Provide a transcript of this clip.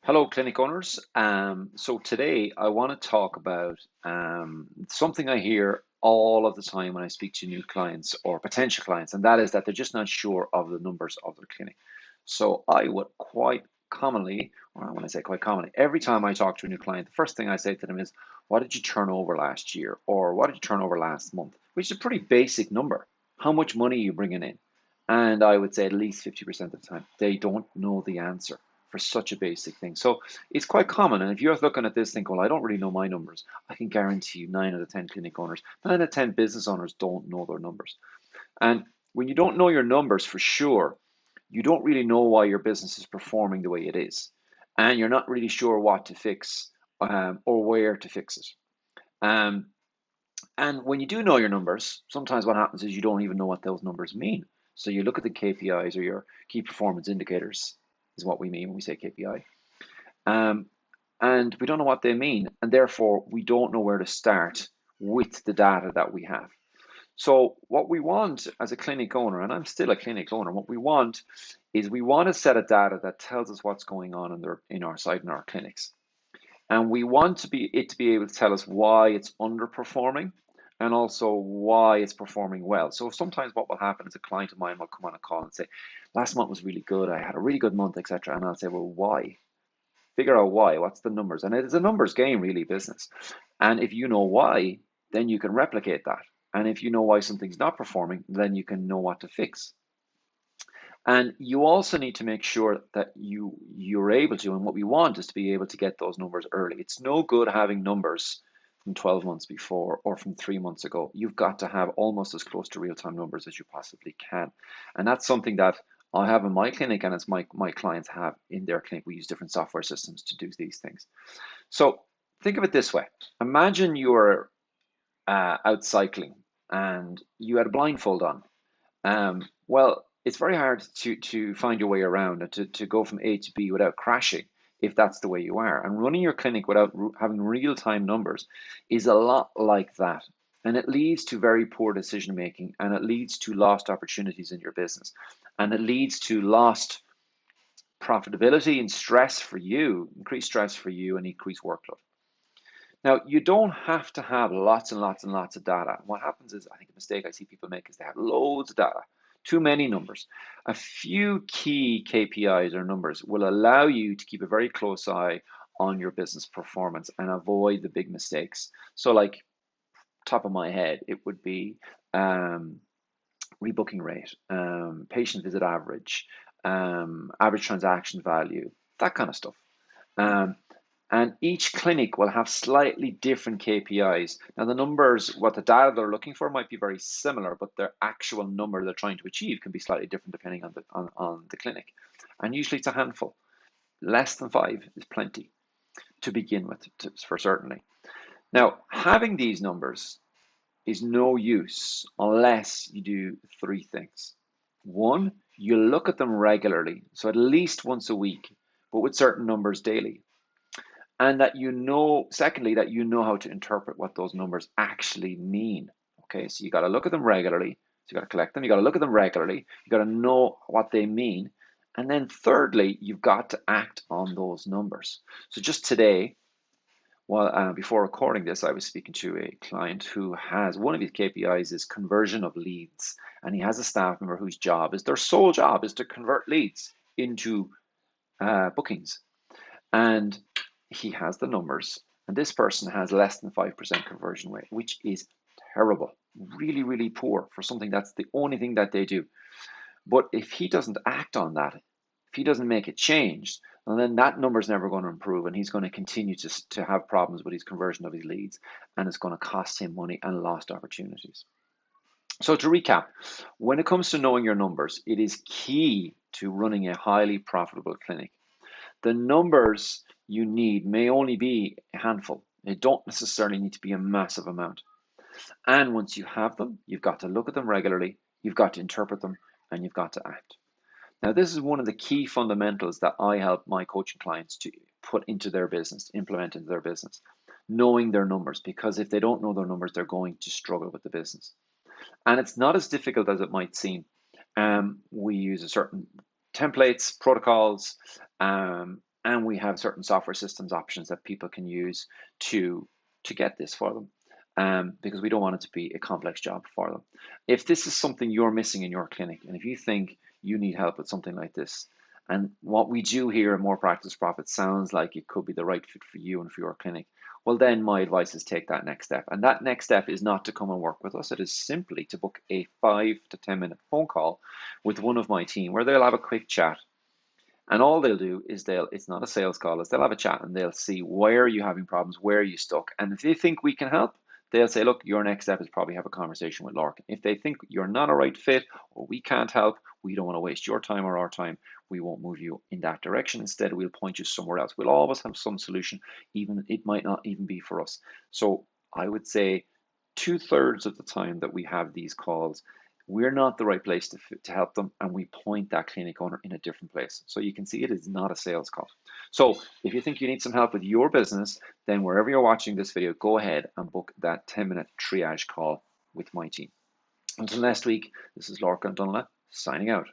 Hello, clinic owners. So today I want to talk about something I hear all of the time when I speak to new clients or potential clients, and that is that they're just not sure of the numbers of their clinic. So I would quite commonly, or when I say quite commonly, every time I talk to a new client, the first thing I say to them is, "What did you turn over last year?" or "What did you turn over last month?" Which is a pretty basic number. How much money are you bringing in? And I would say at least 50% of the time, they don't know the answer for such a basic thing. So it's quite common. And if you're looking at this thinking, well, I don't really know my numbers, I can guarantee you 9 out of 10 clinic owners, 9 out of 10 business owners don't know their numbers. And when you don't know your numbers for sure, you don't really know why your business is performing the way it is. And you're not really sure what to fix or where to fix it. Um, and when you do know your numbers, sometimes what happens is you don't even know what those numbers mean. So you look at the KPIs or your key performance indicators, is what we mean when we say KPI. Um, and we don't know what they mean, and therefore we don't know where to start with the data that we have. So what we want as a clinic owner, and I'm still a clinic owner, what we want is we want a set of data that tells us what's going on in our site in our clinics. And we want to be able to tell us why it's underperforming and also why it's performing well. So sometimes what will happen is a client of mine will come on a call and say, last month was really good, I had a really good month, etc. And I'll say, well, why? Figure out why. What's the numbers? And it's a numbers game, really, business. And if you know why, then you can replicate that. And if you know why something's not performing, then you can know what to fix. And you also need to make sure that you're able to, and what we want is to be able to get those numbers early. It's no good having numbers from 12 months before or from 3 months ago. You've got to have almost as close to real-time numbers as you possibly can. And that's something that I have in my clinic and as my clients have in their clinic. We use different software systems to do these things. So think of it this way. Imagine you're out cycling and you had a blindfold on. Well, it's very hard to find your way around and to go from A to B without crashing if that's the way you are. And running your clinic without having real-time numbers is a lot like that. And it leads to very poor decision making and it leads to lost opportunities in your business. And it leads to lost profitability and stress for you, increased stress for you and increased workload. Now, you don't have to have lots and lots and lots of data. What happens is, I think a mistake I see people make is they have loads of data, too many numbers. A few key KPIs or numbers will allow you to keep a very close eye on your business performance and avoid the big mistakes. So, like, top of my head, it would be rebooking rate, patient visit average, average transaction value, that kind of stuff. Um, and each clinic will have slightly different KPIs. Now, the numbers, what the data they're looking for might be very similar, but their actual number they're trying to achieve can be slightly different depending on the clinic. And usually it's a handful. Less than five is plenty to begin with, for certainly. Now, having these numbers is no use unless you do three things. One, you look at them regularly, so at least once a week, but with certain numbers daily. And that you know, secondly, that you know how to interpret what those numbers actually mean. Okay, so you got to look at them regularly. So you got to collect them, you got to look at them regularly, you got to know what they mean. And then thirdly, you've got to act on those numbers. So just today, well, before recording this, I was speaking to a client who has one of his KPIs is conversion of leads, and he has a staff member whose job is their sole job is to convert leads into bookings, and he has the numbers, and this person has less than 5% conversion rate, which is terrible, really, really poor for something that's the only thing that they do. But if he doesn't act on that, if he doesn't make it change, and then that number is never going to improve, and he's going to continue to have problems with his conversion of his leads, and it's going to cost him money and lost opportunities. So to recap, when it comes to knowing your numbers, it is key to running a highly profitable clinic. The numbers you need may only be a handful. They don't necessarily need to be a massive amount. And once you have them, you've got to look at them regularly, you've got to interpret them, and you've got to act. Now, this is one of the key fundamentals that I help my coaching clients to put into their business, implement into their business, knowing their numbers, because if they don't know their numbers, they're going to struggle with the business. And it's not as difficult as it might seem. We use a certain templates, protocols, And we have certain software systems options that people can use to get this for them, because we don't want it to be a complex job for them. If this is something you're missing in your clinic, and if you think you need help with something like this, and what we do here at More Practice Profit sounds like it could be the right fit for you and for your clinic, well, then my advice is take that next step. And that next step is not to come and work with us. It is simply to book a 5 to 10 minute phone call with one of my team where they'll have a quick chat. And all they'll do is it's not a sales call, is they'll have a chat and they'll see where are you having problems, where are you stuck. And if they think we can help, they'll say, look, your next step is probably have a conversation with Lorcan. If they think you're not a right fit or we can't help, we don't want to waste your time or our time, we won't move you in that direction. Instead, we'll point you somewhere else. We'll always have some solution, even it might not even be for us. So I would say 2/3 of the time that we have these calls, we're not the right place to help them, and we point that clinic owner in a different place. So you can see it is not a sales call. So if you think you need some help with your business, then wherever you're watching this video, go ahead and book that 10-minute triage call with my team. Until next week, this is Lorcan O'Donaile signing out.